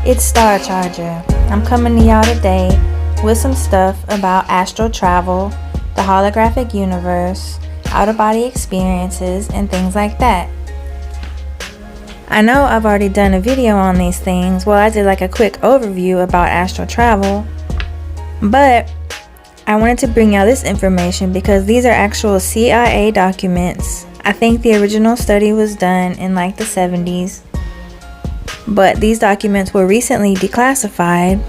It's Star Charger. I'm coming to y'all today with some stuff about astral travel, the holographic universe, out-of-body experiences, and things like that. I know I've already done a video on these things. Well, I did like a quick overview about astral travel, but I wanted to bring y'all this information because these are actual CIA documents. I think the original study was done in like the 70s, but these documents were recently declassified,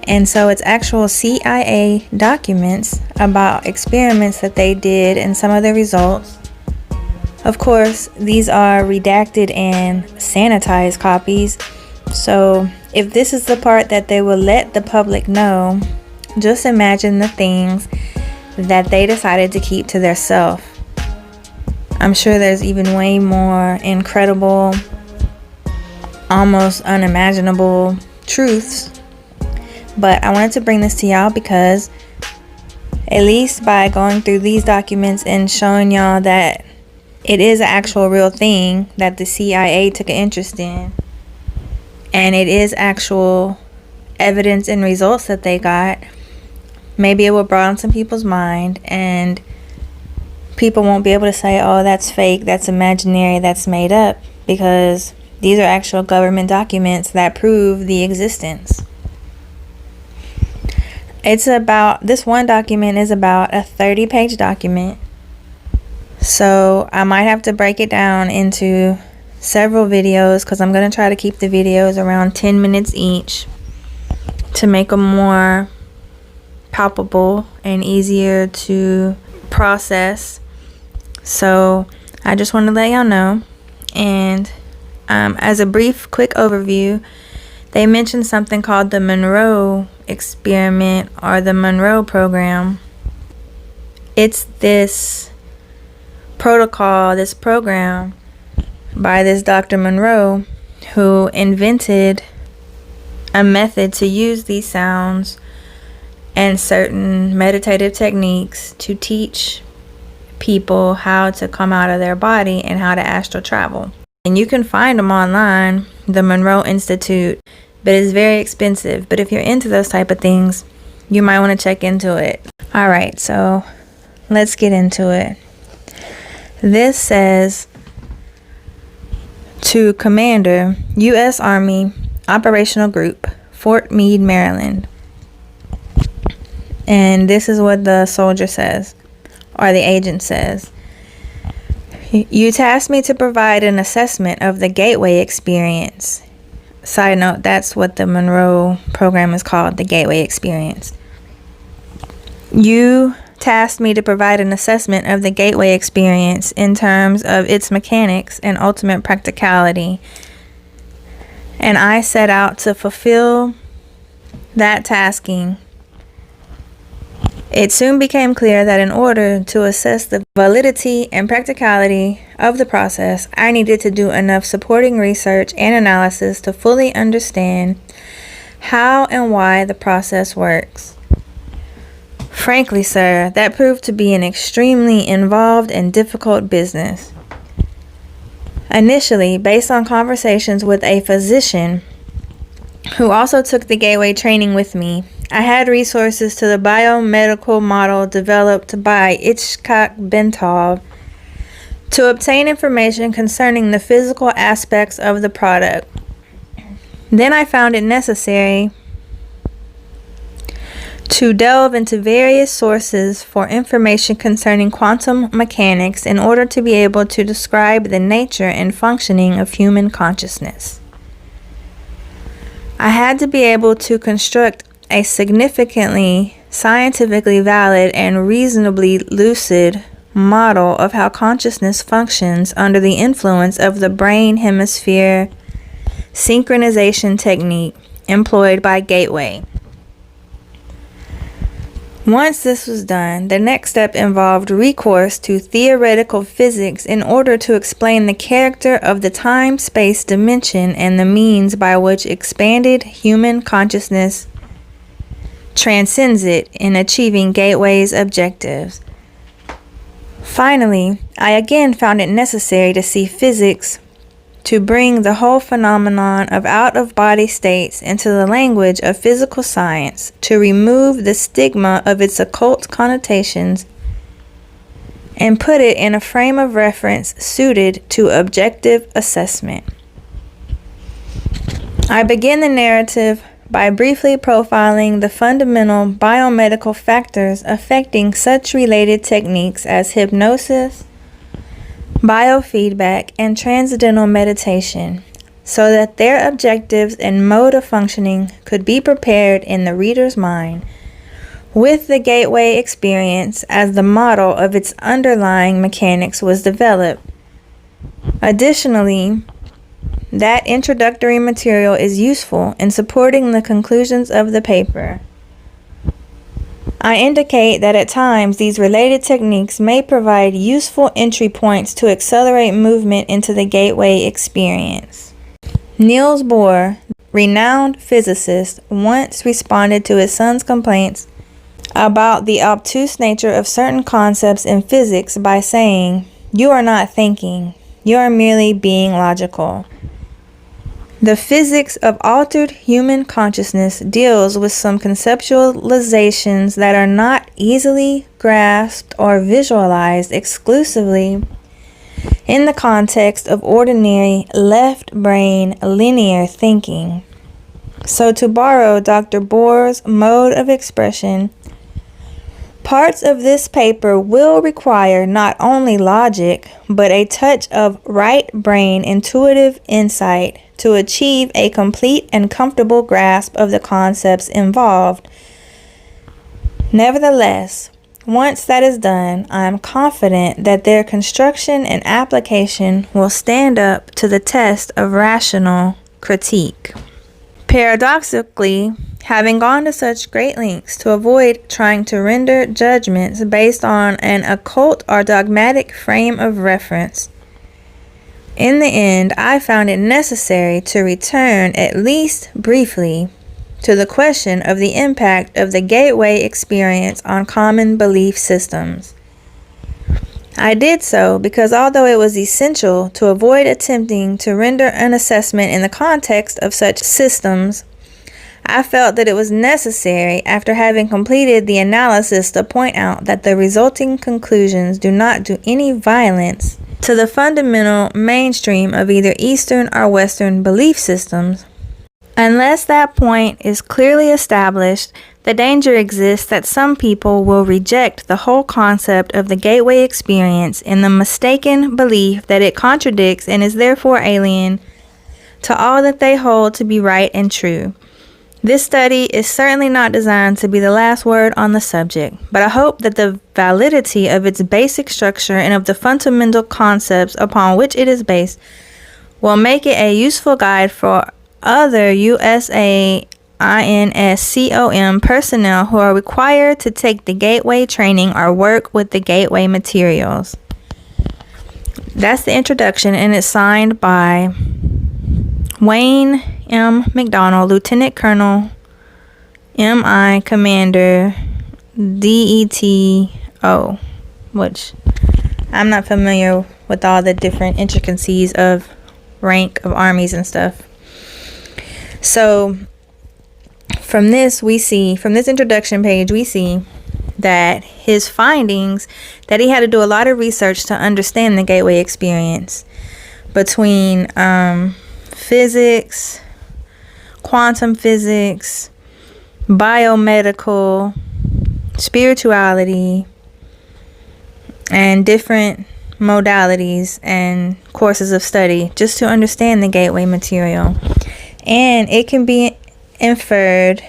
and so it's actual CIA documents about experiments that they did and some of the results. Of course, these are redacted and sanitized copies, so if this is the part that they will let the public know, just imagine the things that they decided to keep to themselves. I'm sure there's even way more incredible, almost unimaginable truths, but I wanted to bring this to y'all because at least by going through these documents and showing y'all that it is an actual real thing that the CIA took an interest in, and it is actual evidence and results that they got, maybe it will broaden some people's mind and people won't be able to say, oh, that's fake, that's imaginary, that's made up, because these are actual government documents that prove the existence. This one document is about a 30-page document. So I might have to break it down into several videos because I'm going to try to keep the videos around 10 minutes each to make them more palpable and easier to process. So I just want to let y'all know. And as a brief, quick overview, they mentioned something called the Monroe experiment or the Monroe program. It's this protocol, this program by this Dr. Monroe, who invented a method to use these sounds and certain meditative techniques to teach people how to come out of their body and how to astral travel. And you can find them online, the Monroe Institute, but it's very expensive. But if you're into those type of things, you might want to check into it. All right, so let's get into it. This says, to Commander, U.S. Army Operational Group, Fort Meade, Maryland. And this is what the soldier says, or the agent says. You tasked me to provide an assessment of the gateway experience. Side note, that's what the Monroe program is called, the gateway experience. You tasked me to provide an assessment of the gateway experience in terms of its mechanics and ultimate practicality. And I set out to fulfill that tasking. It soon became clear that in order to assess the validity and practicality of the process, I needed to do enough supporting research and analysis to fully understand how and why the process works. Frankly, sir, that proved to be an extremely involved and difficult business. Initially, based on conversations with a physician who also took the gateway training with me, I had resources to the biomedical model developed by Itzhak Bentov to obtain information concerning the physical aspects of the product. Then I found it necessary to delve into various sources for information concerning quantum mechanics in order to be able to describe the nature and functioning of human consciousness. I had to be able to construct a significantly scientifically valid and reasonably lucid model of how consciousness functions under the influence of the brain hemisphere synchronization technique employed by Gateway. Once this was done, the next step involved recourse to theoretical physics in order to explain the character of the time-space dimension and the means by which expanded human consciousness transcends it in achieving Gateway's objectives. Finally, I again found it necessary to see physics to bring the whole phenomenon of out-of-body states into the language of physical science, to remove the stigma of its occult connotations and put it in a frame of reference suited to objective assessment. I begin the narrative by briefly profiling the fundamental biomedical factors affecting such related techniques as hypnosis, biofeedback, and transcendental meditation, so that their objectives and mode of functioning could be prepared in the reader's mind, with the gateway experience as the model of its underlying mechanics was developed. Additionally, that introductory material is useful in supporting the conclusions of the paper. I indicate that at times these related techniques may provide useful entry points to accelerate movement into the gateway experience. Niels Bohr, renowned physicist, once responded to his son's complaints about the obtuse nature of certain concepts in physics by saying, "You are not thinking, you are merely being logical." The physics of altered human consciousness deals with some conceptualizations that are not easily grasped or visualized exclusively in the context of ordinary left brain linear thinking. So, to borrow Dr. Bohr's mode of expression, parts of this paper will require not only logic, but a touch of right brain intuitive insight to achieve a complete and comfortable grasp of the concepts involved. Nevertheless, once that is done, I am confident that their construction and application will stand up to the test of rational critique. Paradoxically, having gone to such great lengths to avoid trying to render judgments based on an occult or dogmatic frame of reference, in the end, I found it necessary to return, at least briefly, to the question of the impact of the gateway experience on common belief systems. I did so because although it was essential to avoid attempting to render an assessment in the context of such systems, I felt that it was necessary, after having completed the analysis, to point out that the resulting conclusions do not do any violence to the fundamental mainstream of either Eastern or Western belief systems. Unless that point is clearly established, the danger exists that some people will reject the whole concept of the gateway experience in the mistaken belief that it contradicts and is therefore alien to all that they hold to be right and true. This study is certainly not designed to be the last word on the subject, but I hope that the validity of its basic structure and of the fundamental concepts upon which it is based will make it a useful guide for other USAINSCOM personnel who are required to take the gateway training or work with the gateway materials. That's the introduction, and it's signed by Wayne M. McDonald, Lieutenant Colonel, MI Commander, DETO, which I'm not familiar with all the different intricacies of rank of armies and stuff. So from this introduction page, we see that his findings, that he had to do a lot of research to understand the gateway experience between physics, quantum physics, biomedical, spirituality, and different modalities and courses of study just to understand the gateway material. And it can be inferred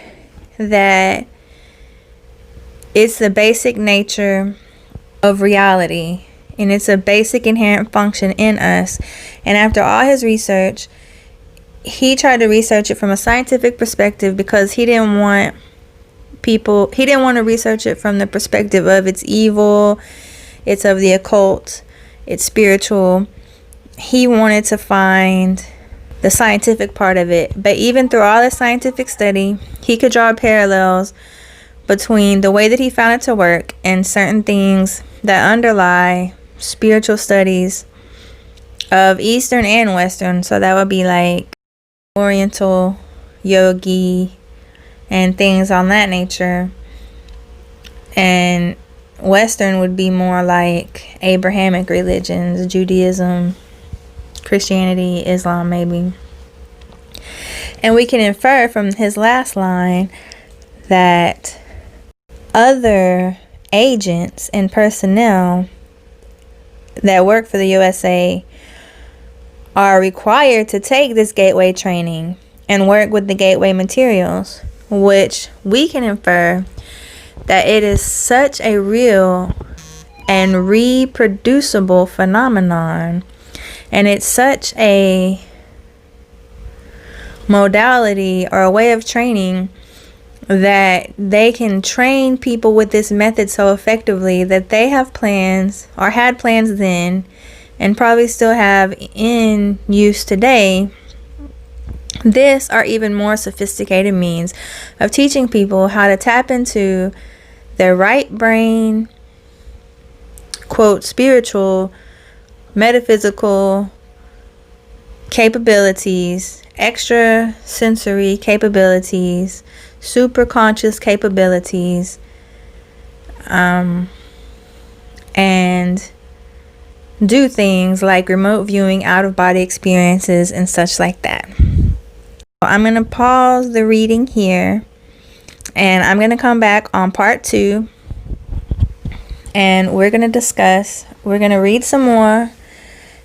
that it's the basic nature of reality, and it's a basic inherent function in us. And after all his research, he tried to research it from a scientific perspective because he didn't want to research it from the perspective of it's evil, it's of the occult, it's spiritual. He wanted to find the scientific part of it. But even through all this scientific study, he could draw parallels between the way that he found it to work and certain things that underlie spiritual studies of Eastern and Western. So that would be like Oriental, Yogi, and things on that nature. And Western would be more like Abrahamic religions, Judaism, Christianity, Islam maybe. And we can infer from his last line that other agents and personnel that work for the USA are required to take this gateway training and work with the gateway materials, which we can infer that it is such a real and reproducible phenomenon, and it's such a modality or a way of training that they can train people with this method so effectively that they have plans, or had plans then, and probably still have in use today, this or even more sophisticated means of teaching people how to tap into their right brain, quote, spiritual, metaphysical capabilities, extra sensory capabilities, super conscious capabilities, and do things like remote viewing, out of body experiences, and such like that. I'm going to pause the reading here, and I'm going to come back on part 2, and we're going to discuss, we're going to read some more,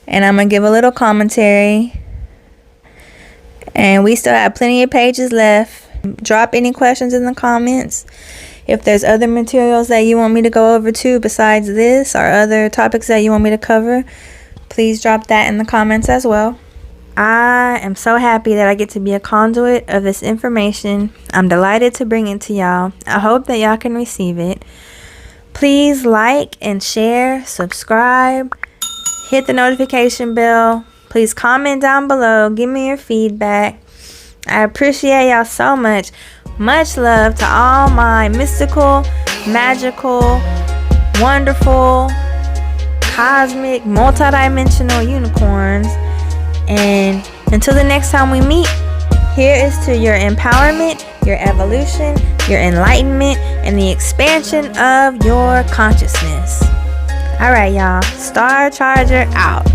and I'm going to give a little commentary, and we still have plenty of pages left. Drop any questions in the comments. If there's other materials that you want me to go over too besides this, or other topics that you want me to cover, please drop that in the comments as well. I am so happy that I get to be a conduit of this information. I'm delighted to bring it to y'all. I hope that y'all can receive it. Please like and share, subscribe, hit the notification bell. Please comment down below. Give me your feedback. I appreciate y'all so much. Much love to all my mystical, magical, wonderful, cosmic, multidimensional unicorns. And until the next time we meet, here is to your empowerment, your evolution, your enlightenment, and the expansion of your consciousness. Alright, y'all. Star Charger out.